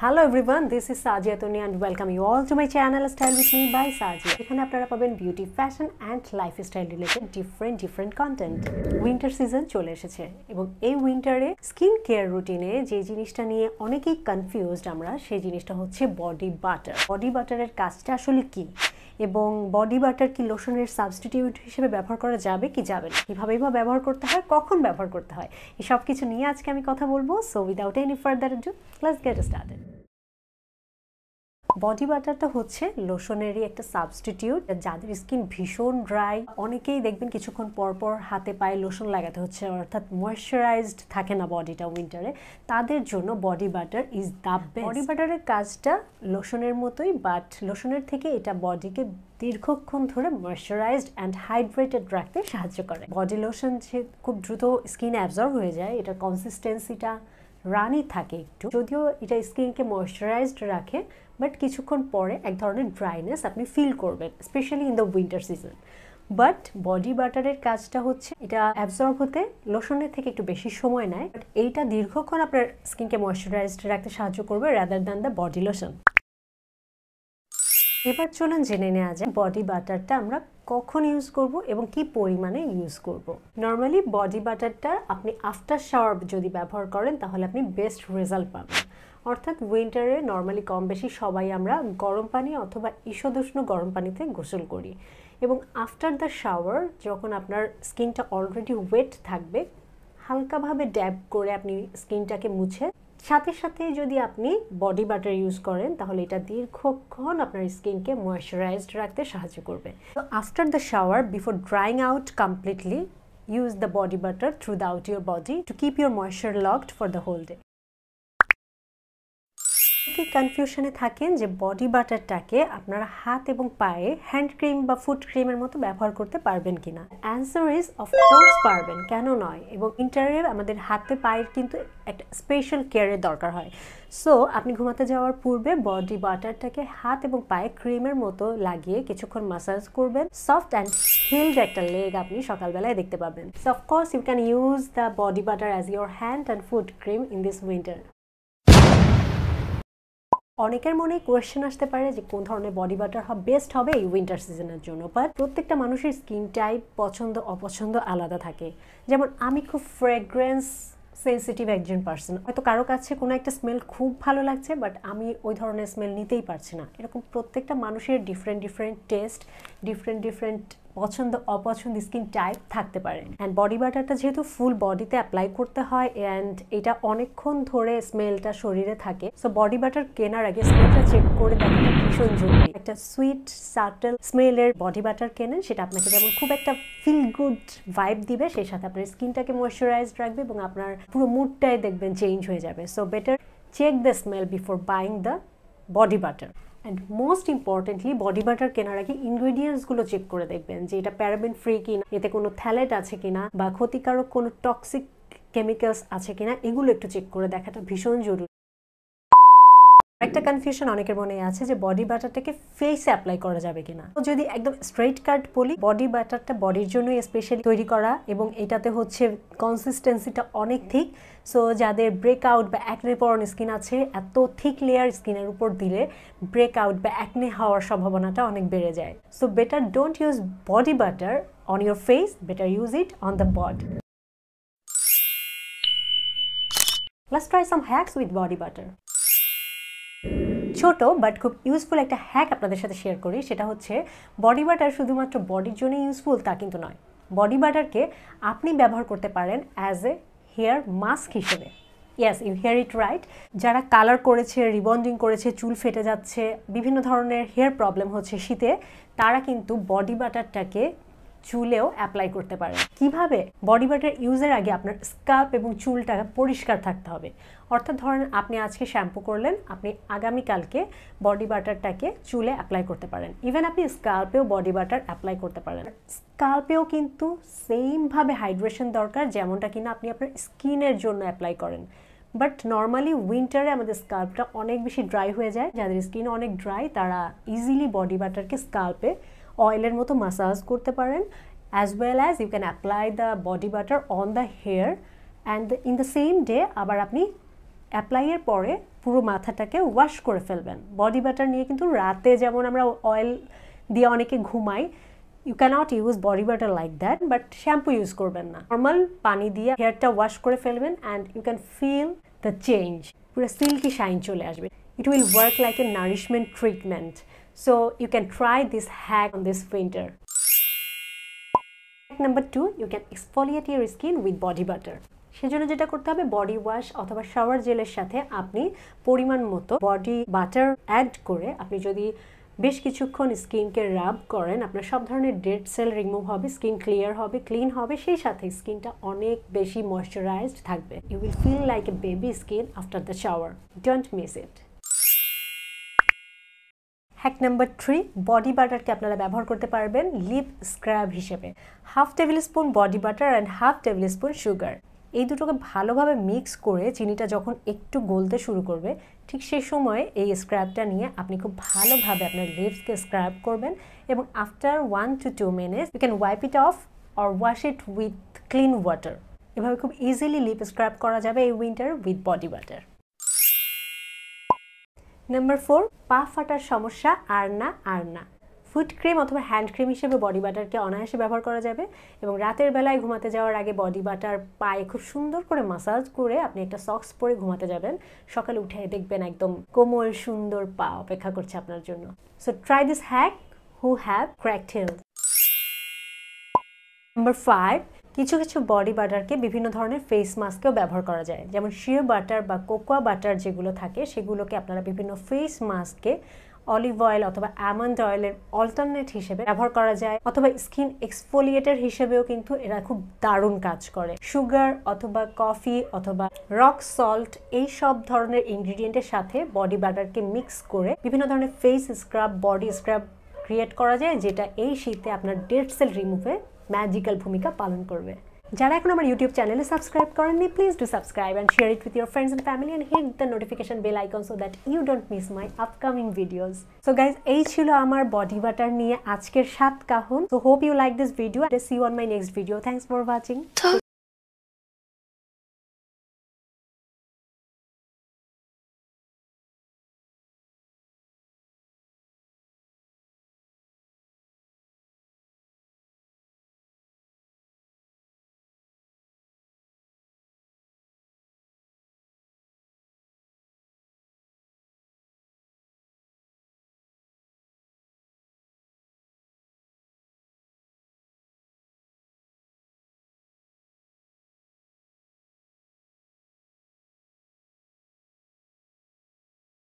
Hello everyone, this is Sajia and welcome you all to my channel Style with me by Sajia. এখানে আপনারা পাবেন beauty, fashion and lifestyle related different content. Winter season চলে এসেছে এবং এই উইন্টারে skin care রুটিনে যে জিনিসটা নিয়ে অনেকেই কনফিউজড আমরা, সেই জিনিসটা হচ্ছে বডি বাটার। বডি বাটারের কাজটা আসলে কি এবং বডি বাটার কি লোশনের সাবস্টিটিউট হিসেবে ব্যবহার করা যাবে কি যাবে না, কিভাবেই বা ব্যবহার করতে হয়, কখন ব্যবহার করতে হয়, এই সব কিছু নিয়ে আজকে আমি কথা বলবো। So without any further ado, let's get started. Body বাটারটা হচ্ছে লোশনেরই একটা সাবস্টিটিউট। যাদের স্কিন ভীষণ ড্রাই, অনেকেই দেখবেন কিছুক্ষণ পর পর হাতে পায়ে লোশন লাগাতে হচ্ছে, অর্থাৎ ময়েশ্চারাইজড থাকে না বডিটা উইন্টারে, তাদের জন্য body butter is the best. Body বাটারের কাজটা লোশনের মতোই, বাট লোশনের থেকে এটা বডিকে দীর্ঘক্ষণ ধরে ময়েশ্চারাইজড অ্যান্ড হাইড্রেটেড রাখতে সাহায্য করে। বডি লোশন যে খুব দ্রুত স্কিনে অ্যাবজর্ব হয়ে যায়, এটার কনসিস্টেন্সিটা রানি থাকে একটু, যদিও এটা স্কিনকে ময়েশ্চারাইজড রাখে, বাট কিছুক্ষণ পরে এক ধরনের ড্রাইনেস আপনি ফিল করবেন, specially in the winter season. But body বাটারের কাজটা হচ্ছে এটা অ্যাবজর্ব হতে লোশনের থেকে একটু বেশি সময় নেয়, বাট এইটা দীর্ঘক্ষণ আপনার স্কিনকে ময়েশ্চারাইজড রাখতে সাহায্য করবে rather than the body lotion. এবার চলুন জেনে নেওয়া যায় বডি বাটারটা আমরা কখন ইউজ করব এবং কি পরিমাণে ইউজ করব। নর্মালি বডি বাটারটা আপনি আফটার শাওয়ার যদি ব্যবহার করেন তাহলে আপনি বেস্ট রেজাল্ট পাবেন। অর্থাৎ উইন্টারে নর্মালি কম বেশি সবাই আমরা গরম পানি অথবা ঈষদুষ্ণ গরম পানিতে গোসল করি, এবং আফটার দ্য শাওয়ার যখন আপনার স্কিনটা অলরেডি ওয়েট থাকবে, হালকাভাবে ড্যাব করে আপনি স্কিনটাকে মুছে সাথে সাথে যদি আপনি বডি বাটার ইউজ করেন তাহলে এটা দীর্ঘক্ষণ আপনার স্কিনকে ময়েশ্চারাইজড রাখতে সাহায্য করবে। তো after the shower, before drying out completely, use the body butter throughout your body to keep your moisture locked for the whole day. কি কনফিউশনে থাকেন যে বডি বাটারটাকে আপনারা হাত এবং পায়ে হ্যান্ড ক্রিম বা ফুট ক্রিমের মতো ব্যবহার করতে পারবেন কিনা। অ্যান্সার ইজ অফকোর্স পারবেন, কেন নয়। এবং উইন্টারে আমাদের হাতে পায়ের কিন্তু একটা স্পেশাল কেয়ারের দরকার হয়। সো আপনি ঘুমাতে যাওয়ার পূর্বে বডি বাটারটাকে হাত এবং পায়ে ক্রিমের মতো লাগিয়ে কিছুক্ষণ মাসাজ করবেন। সফট অ্যান্ড হিলড একটা লেগ আপনি সকালবেলায় দেখতে পাবেন। So of course you can use the body butter as your hand and foot cream in this winter. অনেকের মনে কোয়েশ্চেন আসতে পারে যে কোন ধরনের বডি বাটার বেস্ট হবে এই উইন্টার সিজনের জন্য, বাট প্রত্যেকটা মানুষের স্কিন টাইপ, পছন্দ অপছন্দ আলাদা থাকে। যেমন আমি খুব ফ্রেগ্রেন্স সেন্সিটিভ একজন পার্সন, হয়তো কারো কাছে কোনো একটা স্মেল খুব ভালো লাগছে বাট আমি ওই ধরনের স্মেল নিতেই পারছি না। এরকম প্রত্যেকটা মানুষের ডিফারেন্ট টেস্ট, ডিফারেন্ট পছন্দ অপছন্দ স্কিন টাইপ থাকতে পারে। অ্যান্ড বডি বাটারটা যেহেতু ফুল বডিতে অ্যাপ্লাই করতে হয় অ্যান্ড এটা অনেকক্ষণ ধরে স্মেলটা শরীরে থাকে, সো বডি বাটার কেনার আগে স্মেলটা চেক করে দেখাটা ভীষণ জরুরি। একটা সুইট সাটল স্মেলের বডি বাটার কেনেন, সেটা আপনাকে যেমন খুব একটা ফিল গুড ভাইব দিবে, সেই সাথে আপনার স্কিনটাকে ময়েশ্চারাইজড রাখবে এবং আপনার পুরো মুডটাই দেখবেন চেঞ্জ হয়ে যাবে। So better check the smell before buying the body butter. And most importantly body butter কেনার আগে ইনগ্রিডিয়েন্টসগুলো চেক করে দেখবেন যে এটা প্যারাবেন ফ্রি কিনা, এতে কোনো থ্যালেট আছে কিনা বা ক্ষতিকারক কোনো টক্সিক কেমিক্যালস আছে কিনা, এগুলো একটু চেক করে দেখাটা ভীষণ জরুরি। একটা কনফিউশন অনেকের মনে আছে যে বডি বাটারটাকে ফেসে অ্যাপ্লাই করা যাবে কিনা। তো যদি একদম স্ট্রেট কাট বলি, বডি বাটারটা বডির জন্য স্পেশালি তৈরি করা এবং এটাতে হচ্ছে কনসিস্টেন্সিটা অনেক থিক। সো যাদের ব্রেকআউট বা অ্যাকনে প্রন স্কিন আছে, এত থিক লেয়ার স্কিনের উপর দিলে ব্রেকআউট বা অ্যাকনে হওয়ার সম্ভাবনাটা অনেক বেড়ে যায়। So better don't use body butter on your face, better use it on the body. Let's try some hacks with body butter. ছোট বাট খুব ইউজফুল একটা হ্যাক আপনাদের সাথে শেয়ার করি, সেটা হচ্ছে বডি বাটার শুধুমাত্র বডির জন্য ইউজফুল তা কিন্তু নয়। বডি বাটারকে আপনি ব্যবহার করতে পারেন অ্যাজ এ হেয়ার মাস্ক হিসেবে। Yes, you hear it right. যারা কালার করেছে, রিবন্ডিং করেছে, চুল ফেটে যাচ্ছে, বিভিন্ন ধরনের হেয়ার প্রবলেম হচ্ছে শীতে, তারা কিন্তু বডি বাটারটাকে চুলেও অ্যাপ্লাই করতে পারেন। কিভাবে? বডি বাটার ইউজের আগে আপনার স্কাল্প এবং চুলটা পরিষ্কার থাকতে হবে। অর্থাৎ ধরেন আপনি আজকে শ্যাম্পু করলেন, আপনি আগামীকালকে বডি বাটারটাকে চুলে অ্যাপ্লাই করতে পারেন। ইভেন আপনি স্কাল্পেও বডি বাটার অ্যাপ্লাই করতে পারেন। স্কাল্পেও কিন্তু সেমভাবে হাইড্রেশন দরকার যেমনটা কিনা আপনি আপনার স্কিনের জন্য অ্যাপ্লাই করেন। বাট নর্মালি উইন্টারে আমাদের স্কাল্পটা অনেক বেশি ড্রাই হয়ে যায়। যাদের স্কিন অনেক ড্রাই তারা ইজিলি বডি বাটারকে স্কাল্পে অয়েলের মতো মাসাজ করতে পারেন, as well as you can apply the body butter on the hair and in the same day আবার আপনি অ্যাপ্লাইয়ের পরে পুরো মাথাটাকে ওয়াশ করে ফেলবেন। বডি বাটার নিয়ে কিন্তু রাতে যেমন আমরা অয়েল দিয়ে অনেকে ঘুমাই, you can't use body butter like that, but shampoo use করবেন না, নর্মাল পানি দিয়ে হেয়ারটা ওয়াশ করে ফেলবেন and you can feel the change, পুরো সিল্কি শাইন চলে আসবে। It will work like a nourishment treatment, so you can try this hack on this winter. Number 2, you can exfoliate your skin with body butter. সেজন্য যেটা করতে হবে, body wash অথবা shower জেলের সাথে আপনি পরিমাণ মতো বডি বাটার অ্যাড করে আপনি যদি বেশ কিছুক্ষণ স্কিনকে রাব করেন, আপনার সব ধরনের ডেড সেল রিমুভ হবে, স্কিন ক্লিয়ার হবে, ক্লিন হবে, সেই সাথে স্কিনটা অনেক বেশি ময়শ্চারাইজড থাকবে। You will feel like a baby skin after the shower. Don't miss it. Hack number 3, body বাটারকে আপনারা ব্যবহার করতে পারবেন লিপ স্ক্রাব হিসেবে। Half table spoon body butter and half table spoon sugar, এই দুটোকে ভালোভাবে মিক্স করে চিনিটা যখন একটু গলতে শুরু করবে, ঠিক সেই সময় এই স্ক্রাবটা নিয়ে আপনি খুব ভালোভাবে আপনার লিপসকে স্ক্রাব করবেন এবং after 1 to 2 minutes you can wipe it off or wash it with clean water. এভাবে খুব ইজিলি লিপ স্ক্রাব করা যাবে এই winter with body butter. Number 4, পা ফাটার সমস্যা আর না। ফুট ক্রিম অথবা হ্যান্ড ক্রিম হিসেবে বডি বাটারকে অনায়াসে ব্যবহার করা যাবে এবং রাতের বেলায় ঘুমাতে যাওয়ার আগে বডি বাটার পায়ে খুব সুন্দর করে মাসাজ করে আপনি একটা সক্স পরে ঘুমাতে যাবেন। সকালে উঠে দেখবেন একদম কোমল সুন্দর পা অপেক্ষা করছে আপনার জন্য। So try this hack who have cracked hills. Number 5, কিছু বডি বাটারকে বিভিন্ন ধরনের ফেস মাস্কেও ব্যবহার করা যায়, যেমন শিয়া বাটার বা কোকোয়া বাটার যেগুলো থাকে সেগুলোকে আপনারা বিভিন্ন ফেস মাস্কে অলিভ অয়েল অথবা আমন্ড অয়েলের অল্টারনেট হিসেবে ব্যবহার করা যায়, অথবা স্কিন এক্সফোলিয়েটর হিসেবেও কিন্তু এরা খুব দারুণ কাজ করে। সুগার অথবা কফি অথবা রক সল্ট এই সব ধরনের ইনগ্রিডিয়েন্টের সাথে বডি বাটারকে মিক্স করে বিভিন্ন ধরনের face scrub, body scrub create করা যায়, যেটা এই শীতে আপনার ডেড সেল রিমুভে ম্যাজিক্যাল ভূমিকা পালন করবে। যারা এখন আমার ইউটিউব চ্যানেলে সাবস্ক্রাইব করেননি, please do subscribe and share it with your friends and family and hit the notification bell icon so that you don't miss my upcoming videos. So guys, এই ছিল আমার বডি বাটার নিয়ে আজকের 7 কাহন। So hope you like this video and see you on my next video. Thanks for watching.